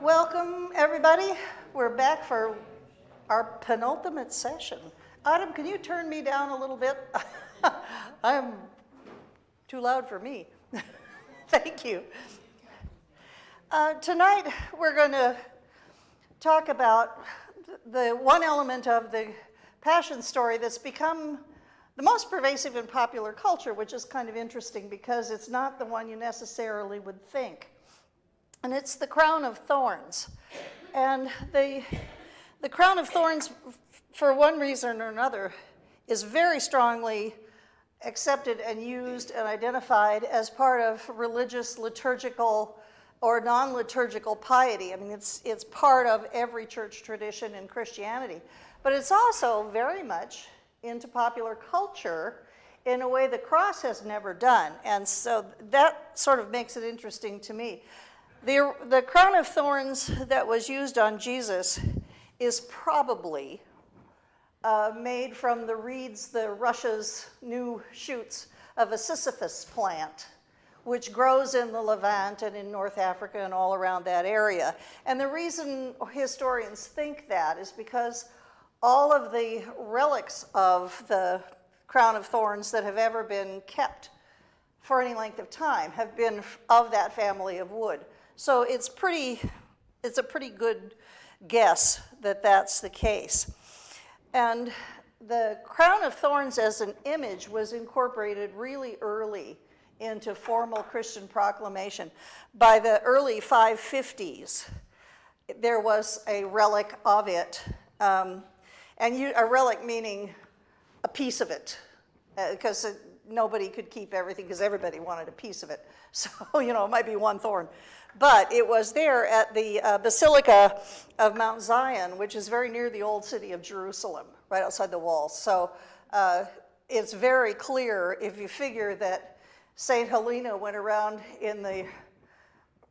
Welcome, everybody. We're back for our penultimate session. Autumn, can you turn me down a little bit? I'm too loud for me. Thank you. Tonight, we're going to talk about the one element of the Passion story that's become the most pervasive in popular culture, which is kind of interesting because it's not the one you necessarily would think. And it's the crown of thorns. And the crown of thorns, for one reason or another, is very strongly accepted and used and identified as part of religious, liturgical, or non-liturgical piety. I mean, it's part of every church tradition in Christianity. But it's also very much into popular culture in a way the cross has never done. And so that sort of makes it interesting to me. The crown of thorns that was used on Jesus is probably made from the reeds, the Russia's new shoots of a Sisyphus plant, which grows in the Levant and in North Africa and all around that area. And the reason historians think that is because all of the relics of the crown of thorns that have ever been kept for any length of time have been of that family of wood. So it's a pretty good guess that that's the case. And the crown of thorns as an image was incorporated really early into formal Christian proclamation. By the early 550s, there was a relic of it. A relic meaning a piece of it, because nobody could keep everything because everybody wanted a piece of it. So, it might be one thorn. But it was there at the Basilica of Mount Zion, which is very near the old city of Jerusalem, right outside the walls. So it's very clear if you figure that St. Helena went around in the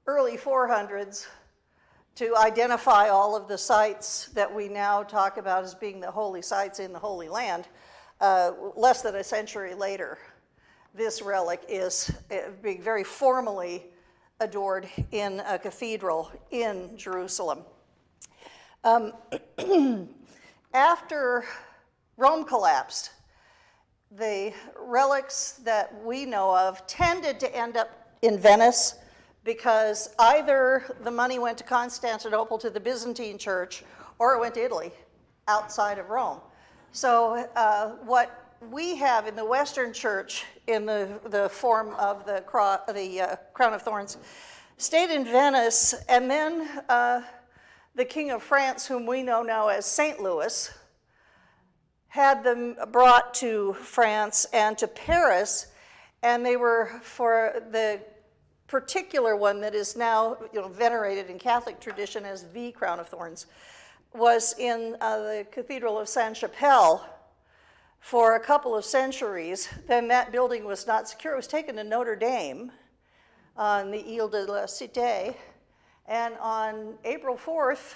early 400s to identify all of the sites that we now talk about as being the holy sites in the Holy Land. Less than a century later, this relic is being very formally adored in a cathedral in Jerusalem. After Rome collapsed, the relics that we know of tended to end up in Venice because either the money went to Constantinople to the Byzantine church or it went to Italy outside of Rome. So what we have in the Western church in the form of the crown of thorns stayed in Venice, and then the King of France, whom we know now as St. Louis, had them brought to France and to Paris, and they were for the particular one that is now venerated in Catholic tradition as the crown of thorns, was in the Cathedral of Sainte-Chapelle for a couple of centuries. Then that building was not secure. It was taken to Notre Dame on the Ile de la Cité, and on April 4th,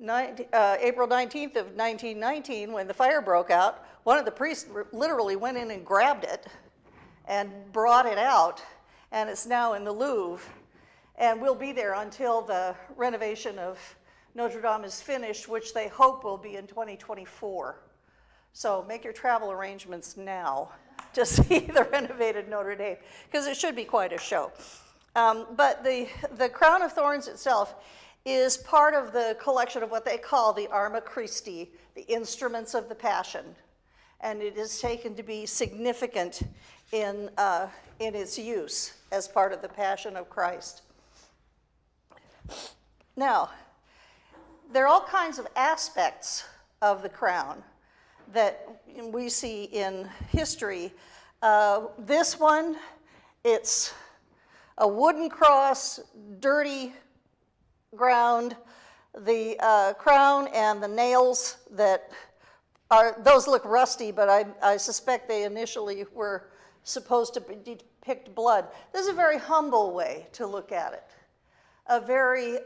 April 19th of 1919, when the fire broke out, one of the priests literally went in and grabbed it and brought it out, and it's now in the Louvre, and will be there until the renovation of Notre Dame is finished, which they hope will be in 2024. So make your travel arrangements now to see the renovated Notre Dame, because it should be quite a show. But the crown of thorns itself is part of the collection of what they call the Arma Christi, the instruments of the Passion, and it is taken to be significant in its use as part of the Passion of Christ. Now, there are all kinds of aspects of the crown that we see in history. This one, it's a wooden cross, dirty ground. The crown and the nails those look rusty, but I suspect they initially were supposed to depict blood. This is a very humble way to look at it. A very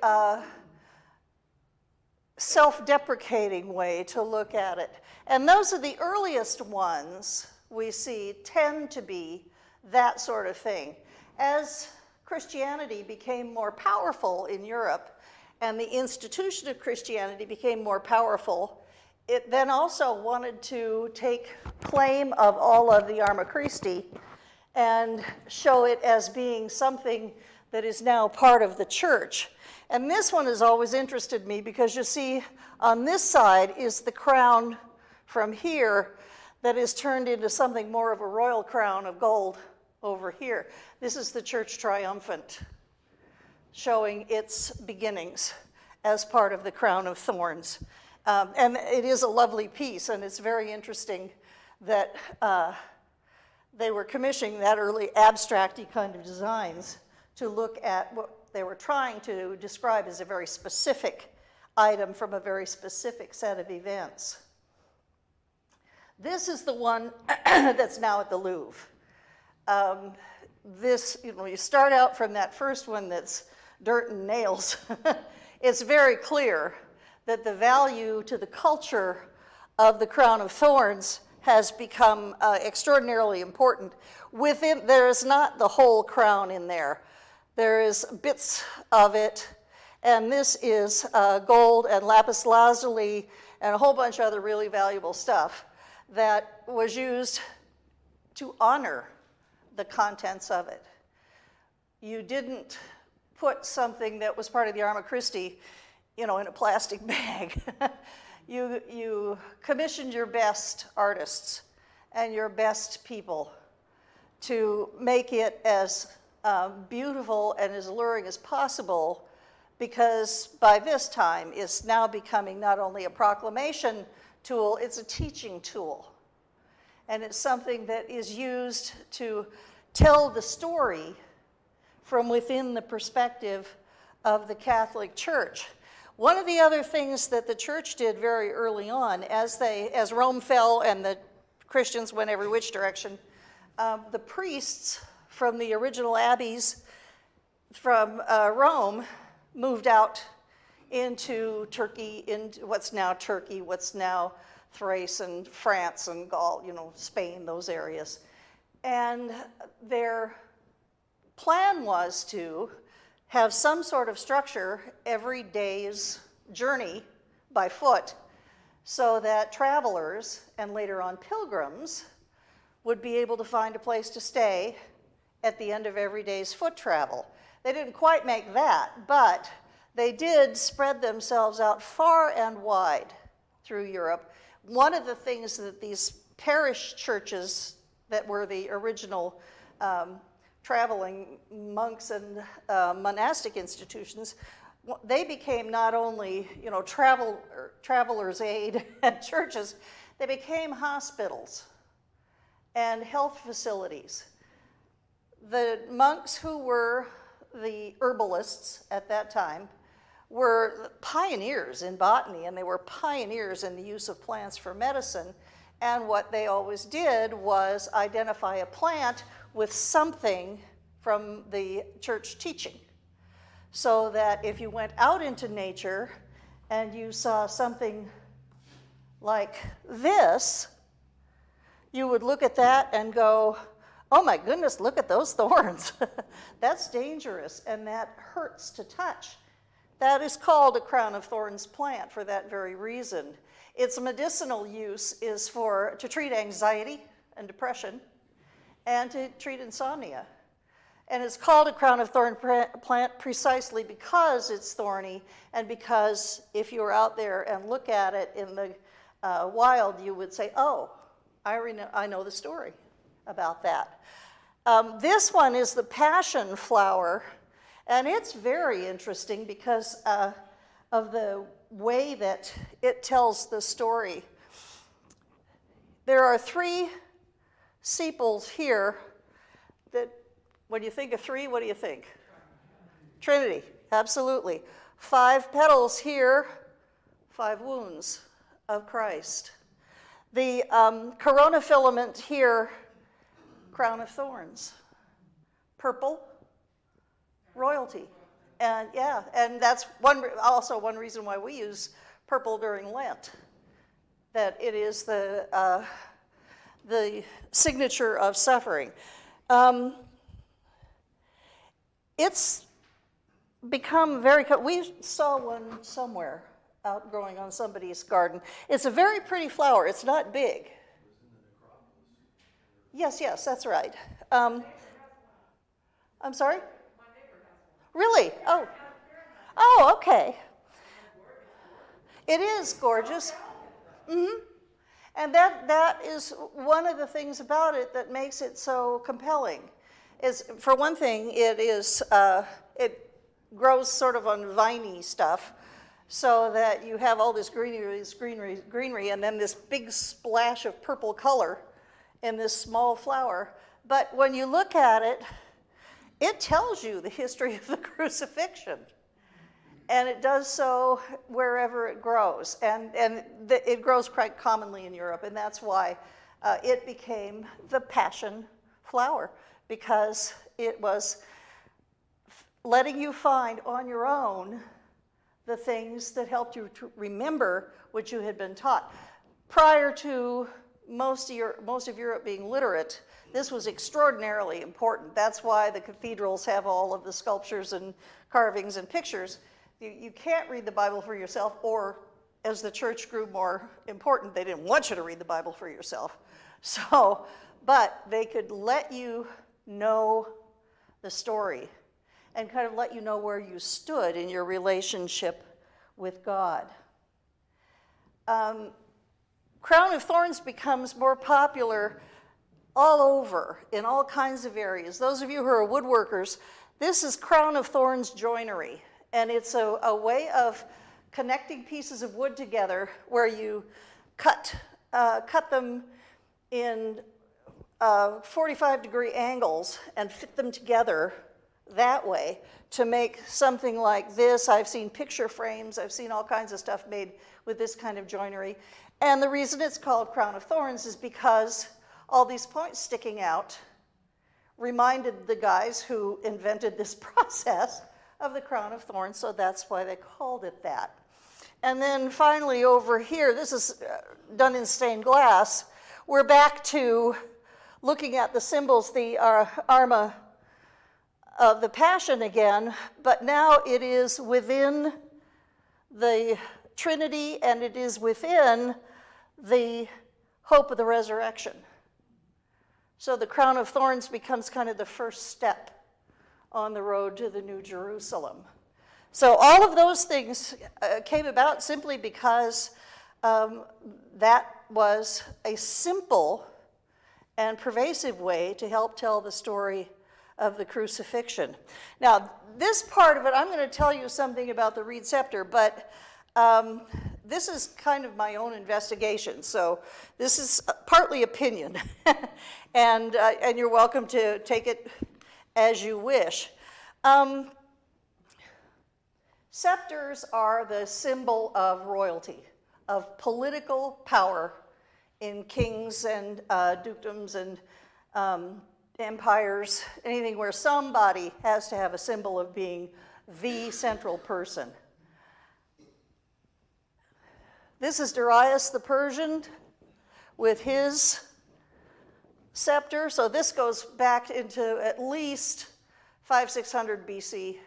self-deprecating way to look at it. And those are the earliest ones we see tend to be that sort of thing. As Christianity became more powerful in Europe and the institution of Christianity became more powerful, it then also wanted to take claim of all of the Arma Christi and show it as being something that is now part of the church. And this one has always interested me because you see on this side is the crown from here that is turned into something more of a royal crown of gold over here. This is the church triumphant, showing its beginnings as part of the crown of thorns. And it is a lovely piece, and it's very interesting that they were commissioning that early abstract-y kind of designs to look at what they were trying to describe as a very specific item from a very specific set of events. This is the one that's now at the Louvre. You start out from that first one that's dirt and nails. It's very clear that the value to the culture of the crown of thorns has become extraordinarily important. There is not the whole crown in there. There is bits of it, and this is gold and lapis lazuli and a whole bunch of other really valuable stuff that was used to honor the contents of it. You didn't put something that was part of the Arma Christi, in a plastic bag. You commissioned your best artists and your best people to make it as beautiful and as alluring as possible, because by this time it's now becoming not only a proclamation tool, it's a teaching tool. And it's something that is used to tell the story from within the perspective of the Catholic Church. One of the other things that the church did very early on, as Rome fell and the Christians went every which direction, the priests from the original abbeys from Rome moved out into Turkey, into what's now Turkey, what's now Thrace and France and Gaul, Spain, those areas. And their plan was to have some sort of structure every day's journey by foot so that travelers and later on pilgrims would be able to find a place to stay at the end of every day's foot travel. They didn't quite make that, but they did spread themselves out far and wide through Europe. One of the things that these parish churches that were the original traveling monks and monastic institutions, they became not only travelers' aid and churches, they became hospitals and health facilities. The monks who were the herbalists at that time were pioneers in botany, and they were pioneers in the use of plants for medicine. And what they always did was identify a plant with something from the church teaching, so that if you went out into nature and you saw something like this, you would look at that and go, oh my goodness, look at those thorns. That's dangerous and that hurts to touch. That is called a crown of thorns plant for that very reason. Its medicinal use is to treat anxiety and depression and to treat insomnia. And it's called a crown of thorn plant precisely because it's thorny, and because if you were out there and look at it in the wild, you would say, oh, I know the story about that. This one is the passion flower, and it's very interesting because of the way that it tells the story. There are 3 sepals here that, when you think of 3, what do you think? Trinity, absolutely. 5 petals here, 5 wounds of Christ. The corona filament here, crown of thorns. Purple, royalty. And yeah, and that's also one reason why we use purple during Lent, that it is the signature of suffering. It's become we saw one somewhere out growing on somebody's garden. It's a very pretty flower. It's not big. Yes, that's right. I'm sorry? Really? Oh, okay. It is gorgeous. Mm-hmm. And that is one of the things about it that makes it so compelling. Is, for one thing, it grows sort of on viney stuff, so that you have all this greenery, and then this big splash of purple color in this small flower. But when you look at it, it tells you the history of the crucifixion. And it does so wherever it grows. And it grows quite commonly in Europe, and that's why it became the passion flower, because it was letting you find on your own the things that helped you to remember what you had been taught. Prior to most of Europe being literate, this was extraordinarily important. That's why the cathedrals have all of the sculptures and carvings and pictures. You can't read the Bible for yourself, or as the church grew more important, they didn't want you to read the Bible for yourself. So, but they could let you know the story and kind of let you know where you stood in your relationship with God. Crown of Thorns becomes more popular all over, in all kinds of areas. Those of you who are woodworkers, this is Crown of Thorns joinery. And it's a way of connecting pieces of wood together where you cut them in 45-degree angles and fit them together that way to make something like this. I've seen picture frames. I've seen all kinds of stuff made with this kind of joinery. And the reason it's called Crown of Thorns is because all these points sticking out reminded the guys who invented this process of the crown of thorns, so that's why they called it that. And then finally over here, this is done in stained glass. We're back to looking at the symbols, the arma of the Passion again, but now it is within the Trinity, and it is within the hope of the resurrection. So the crown of thorns becomes kind of the first step on the road to the New Jerusalem. So all of those things came about simply because that was a simple and pervasive way to help tell the story of the crucifixion. Now, this part of it, I'm going to tell you something about the reed scepter, but this is kind of my own investigation, so this is partly opinion, and you're welcome to take it as you wish. Scepters are the symbol of royalty, of political power in kings and dukedoms and empires, anything where somebody has to have a symbol of being the central person. This is Darius the Persian with his scepter. So this goes back into at least 500-600 BC,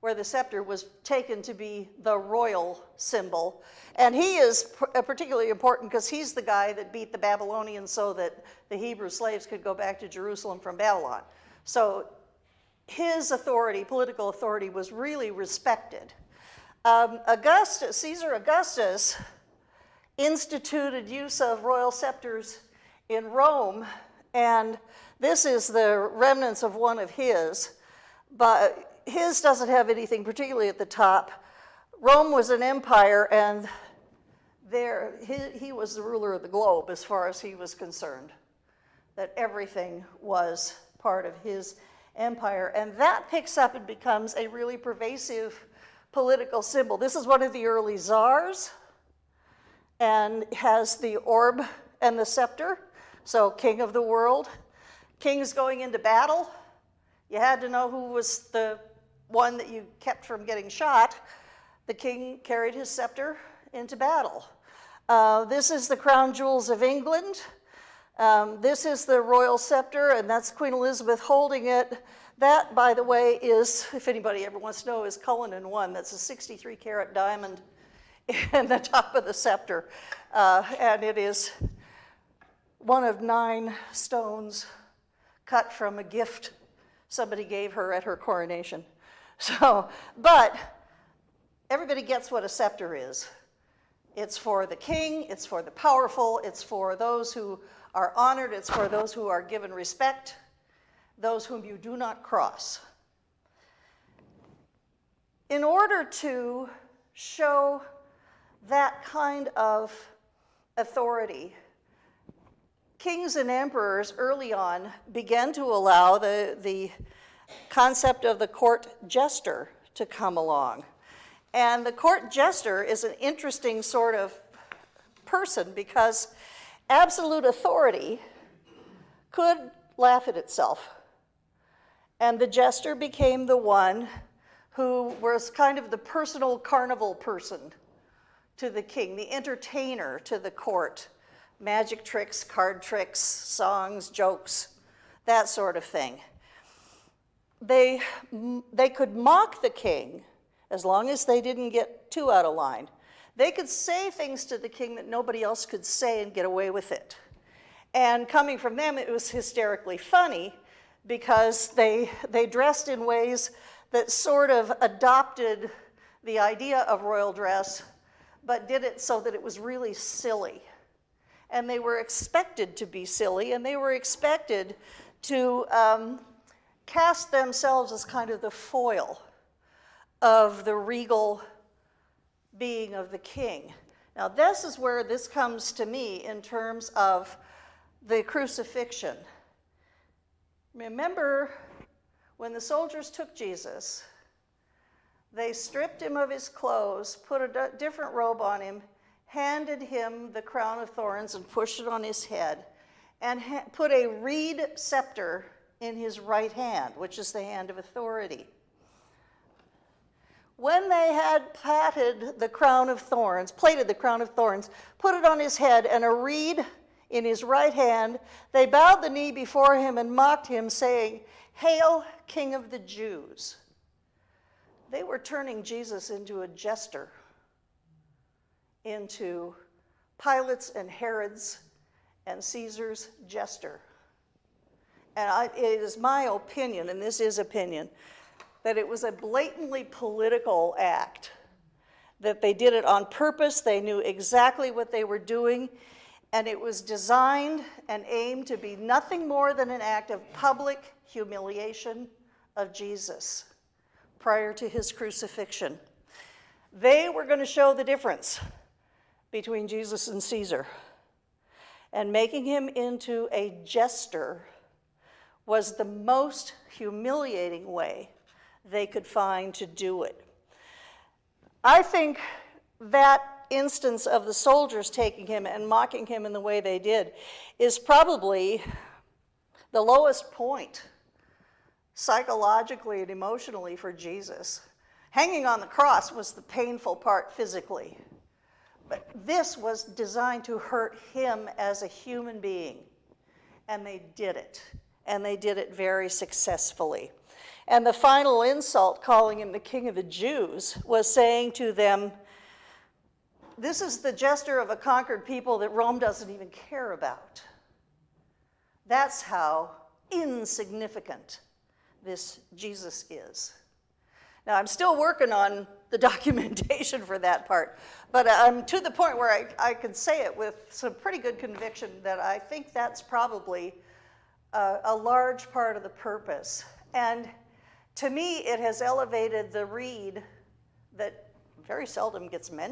where the scepter was taken to be the royal symbol. And he is particularly important because he's the guy that beat the Babylonians so that the Hebrew slaves could go back to Jerusalem from Babylon. So his authority, political authority, was really respected. Caesar Augustus instituted use of royal scepters in Rome, and this is the remnants of one of his, but his doesn't have anything particularly at the top. Rome was an empire, and he was the ruler of the globe as far as he was concerned, that everything was part of his empire, and that picks up and becomes a really pervasive political symbol. This is one of the early czars, and has the orb and the scepter, so king of the world. Kings going into battle, you had to know who was the one that you kept from getting shot. The king carried his scepter into battle. This is the crown jewels of England. This is the royal scepter, and that's Queen Elizabeth holding it. That, by the way, is, if anybody ever wants to know, is Cullinan 1. That's a 63-carat diamond in the top of the scepter. And it is one of 9 stones cut from a gift somebody gave her at her coronation. So, but everybody gets what a scepter is. It's for the king, it's for the powerful, it's for those who are honored, it's for those who are given respect, those whom you do not cross. In order to show that kind of authority, kings and emperors early on began to allow the concept of the court jester to come along. And the court jester is an interesting sort of person because absolute authority could laugh at itself. And the jester became the one who was kind of the personal carnival person to the king, the entertainer to the court. Magic tricks, card tricks, songs, jokes, that sort of thing. They could mock the king as long as they didn't get too out of line. They could say things to the king that nobody else could say and get away with it. And coming from them, it was hysterically funny because they dressed in ways that sort of adopted the idea of royal dress, but did it so that it was really silly. And they were expected to be silly, and they were expected to cast themselves as kind of the foil of the regal being of the king. Now, this is where this comes to me in terms of the crucifixion. Remember, when the soldiers took Jesus, they stripped him of his clothes, put a different robe on him, handed him the crown of thorns and pushed it on his head, and put a reed scepter in his right hand, which is the hand of authority. When they had plaited the crown of thorns, put it on his head and a reed in his right hand, they bowed the knee before him and mocked him, saying, "Hail, King of the Jews." They were turning Jesus into a jester, into Pilate's and Herod's and Caesar's jester. And it is my opinion, and this is opinion, that it was a blatantly political act, that they did it on purpose, they knew exactly what they were doing, and it was designed and aimed to be nothing more than an act of public humiliation of Jesus prior to his crucifixion. They were going to show the difference between Jesus and Caesar, and making him into a jester was the most humiliating way they could find to do it. I think that instance of the soldiers taking him and mocking him in the way they did is probably the lowest point psychologically and emotionally for Jesus. Hanging on the cross was the painful part physically, but this was designed to hurt him as a human being, and they did it, and they did it very successfully. And the final insult, calling him the King of the Jews, was saying to them, this is the jester of a conquered people that Rome doesn't even care about. That's how insignificant this Jesus is. Now, I'm still working on the documentation for that part, but I'm to the point where I can say it with some pretty good conviction that I think that's probably a large part of the purpose. And to me, it has elevated the reed that very seldom gets mentioned